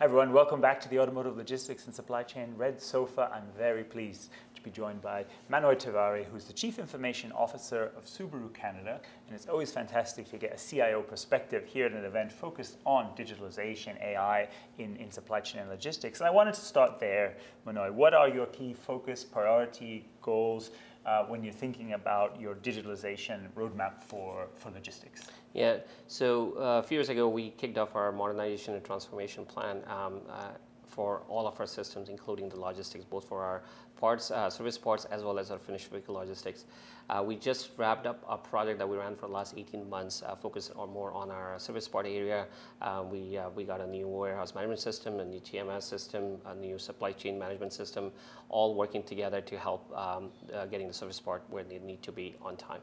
everyone, welcome back to the Automotive Logistics and Supply Chain Red Sofa. I'm very pleased to be joined by Manoj Tiwary, who's the Chief Information Officer of Subaru Canada. And it's always fantastic to get a CIO perspective here at an event focused on digitalization, AI in supply chain and logistics. And I wanted to start there, Manoj. What are your key focus, priority, goals when you're thinking about your digitalization roadmap for logistics? Yeah, so a few years ago, we kicked off our modernization and transformation plan for all of our systems, including the logistics, both for our parts, service parts, as well as our finished vehicle logistics. We just wrapped up a project that we ran for the last 18 months, focused more on our service part area. We got a new warehouse management system, a new TMS system, a new supply chain management system, all working together to help getting the service part where they need to be on time.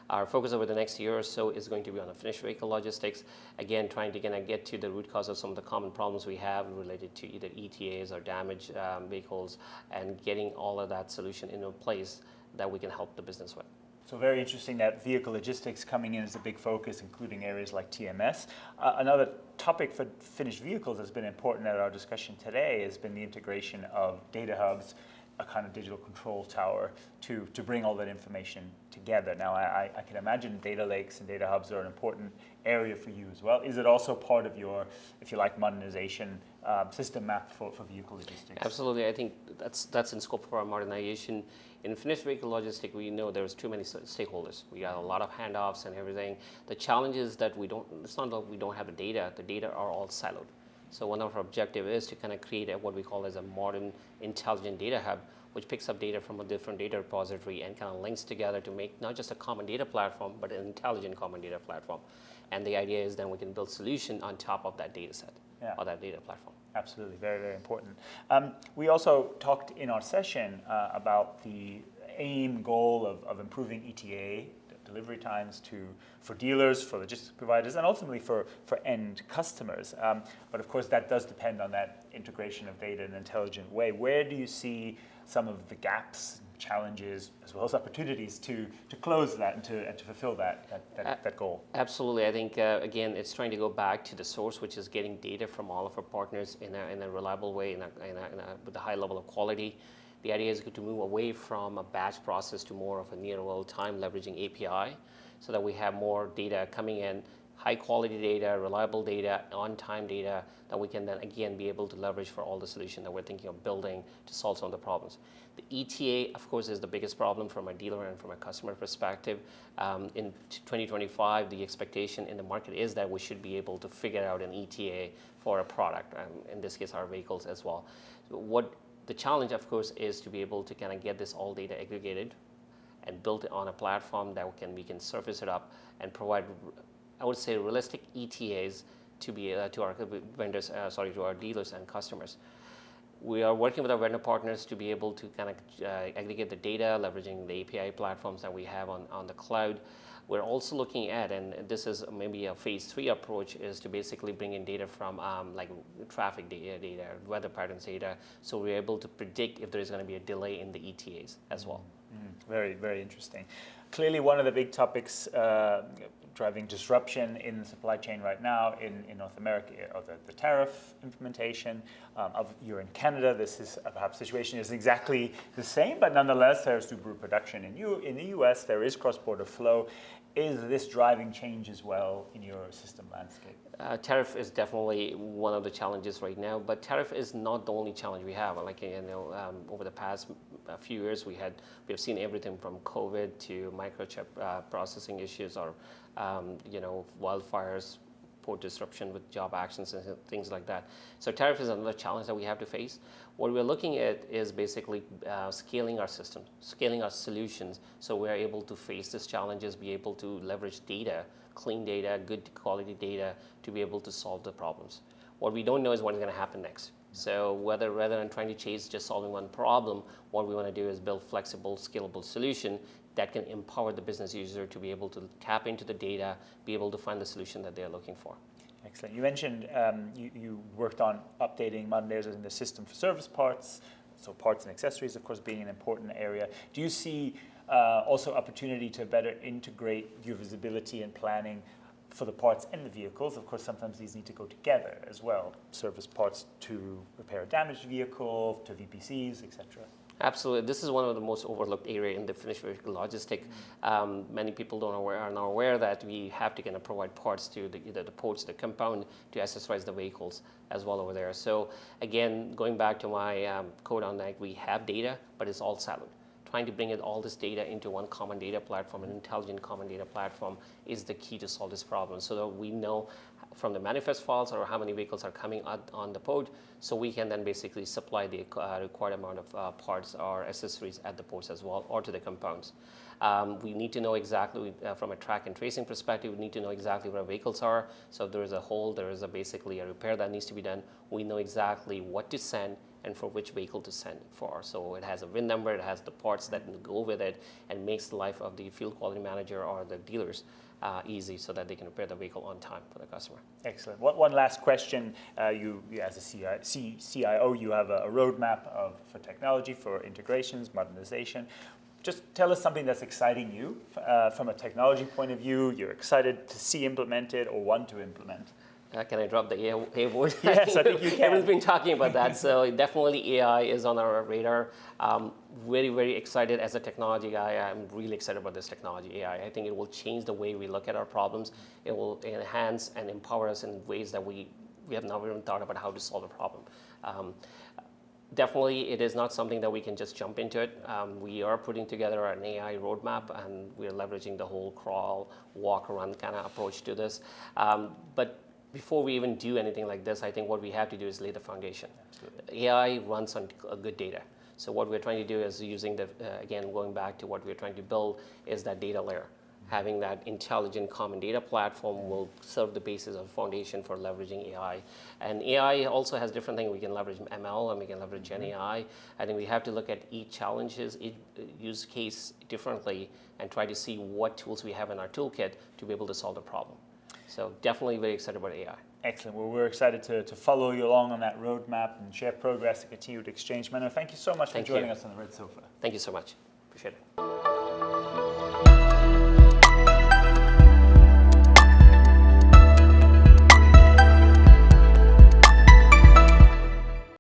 Our focus over the next year or so is going to be on the finished vehicle logistics. Again, trying to get to the root cause of some of the common problems we have related to either ETAs or damaged vehicles, and getting all of that solution into place that we can help the business with. So very interesting that vehicle logistics coming in as a big focus, including areas like TMS. Another topic for finished vehicles that's been important at our discussion today has been the integration of data hubs, a kind of digital control tower to bring all that information together. Now, I can imagine data lakes and data hubs are an important area for you as well. Is it also part of your, if you like, modernization system map for vehicle logistics? Absolutely. I think that's in scope for our modernization. In finished vehicle logistics, we know there's too many stakeholders. We got a lot of handoffs and everything. The challenge is that it's not that we don't have the data are all siloed. So one of our objectives is to kind of create what we call as a modern intelligent data hub, which picks up data from a different data repository and kind of links together to make not just a common data platform, but an intelligent common data platform. And the idea is then we can build solution on top of that data set or that data platform. Absolutely. Very, very important. We also talked in our session about the goal of improving ETA delivery times for dealers, for logistics providers, and ultimately for end customers. But of course, that does depend on that integration of data in an intelligent way. Where do you see some of the gaps, challenges, as well as opportunities to close that and to fulfill that goal? Absolutely. I think, again, it's trying to go back to the source, which is getting data from all of our partners in a reliable way, with a high level of quality. The idea is to move away from a batch process to more of a near real-time leveraging API, so that we have more data coming in, high quality data, reliable data, on-time data that we can then again be able to leverage for all the solutions that we're thinking of building to solve some of the problems. The ETA, of course, is the biggest problem from a dealer and from a customer perspective. In 2025, the expectation in the market is that we should be able to figure out an ETA for a product, in this case, our vehicles as well. The challenge, of course, is to be able to kind of get this all data aggregated and built on a platform that we can surface it up and provide, I would say, realistic ETAs to our vendors, to our dealers and customers. We are working with our vendor partners to be able to kind of aggregate the data, leveraging the API platforms that we have on the cloud. We're also looking at, and this is maybe a phase 3 approach, is to basically bring in data from like traffic data, weather patterns data, so we're able to predict if there is going to be a delay in the ETAs as well. Very, very interesting. Clearly, one of the big topics driving disruption in the supply chain right now in North America are the tariff implementation. You're in Canada. This is perhaps situation is exactly the same, but nonetheless, there's Subaru production in the US. There is cross-border flow. Is this driving change as well in your system landscape? Tariff is definitely one of the challenges right now, but tariff is not the only challenge we have. Like, over the past few years, we have seen everything from COVID to microchip processing issues, or wildfires, port disruption with job actions and things like that. So tariff is another challenge that we have to face. What we're looking at is basically scaling our system, scaling our solutions, so we're able to face these challenges, be able to leverage data, clean data, good quality data, to be able to solve the problems. What we don't know is what's going to happen next. So rather than trying to chase just solving one problem, what we want to do is build flexible, scalable solution that can empower the business user to be able to tap into the data, be able to find the solution that they're looking for. Excellent. You mentioned you worked on updating, modernizing the system for service parts, so parts and accessories, of course, being an important area. Do you see also opportunity to better integrate your visibility and planning for the parts in the vehicles. Of course, sometimes these need to go together as well. Service parts to repair a damaged vehicle, to VPCs, etc. Absolutely. This is one of the most overlooked area in the finished vehicle logistic. Many people are not aware that we have to kind of provide parts to either the ports, the compound, to accessorize the vehicles as well over there. So again, going back to my code on that, we have data, but it's all siloed. Trying to bring all this data into one common data platform, an intelligent common data platform, is the key to solve this problem. So that we know from the manifest files or how many vehicles are coming on the port, so we can then basically supply the required amount of parts or accessories at the ports as well, or to the compounds. We need to know exactly, from a track and tracing perspective, we need to know exactly where vehicles are. So if there is a hole, there is basically a repair that needs to be done, we know exactly what to send and for which vehicle to send for. So it has a VIN number, it has the parts that go with it, and makes the life of the field quality manager or the dealers easy, so that they can repair the vehicle on time for the customer. Excellent. One last question. You as a CIO, you have a roadmap for technology, for integrations, modernization. Just tell us something that's exciting you from a technology point of view, you're excited to see implemented or want to implement. Can I drop the AI word? Yes, I think you can. Everyone's been talking about that, so definitely AI is on our radar. Very, very excited as a technology guy. I'm really excited about this technology, AI. I think it will change the way we look at our problems. It will enhance and empower us in ways that we have never even thought about how to solve a problem. Definitely, it is not something that we can just jump into it. We are putting together an AI roadmap, and we're leveraging the whole crawl, walk, run kind of approach to this. But before we even do anything like this, I think what we have to do is lay the foundation. Absolutely. AI runs on good data. So what we're trying to do is using again, going back to what we're trying to build, is that data layer. Having that intelligent common data platform will serve the basis of foundation for leveraging AI. And AI also has different things. We can leverage ML and we can leverage Gen AI. I think we have to look at each challenges, each use case differently, and try to see what tools we have in our toolkit to be able to solve the problem. So definitely very excited about AI. Excellent. Well, we're excited to follow you along on that roadmap and share progress and continue to exchange. Manoj, thank you so much for joining us on the Red Sofa. Thank you so much. Appreciate it.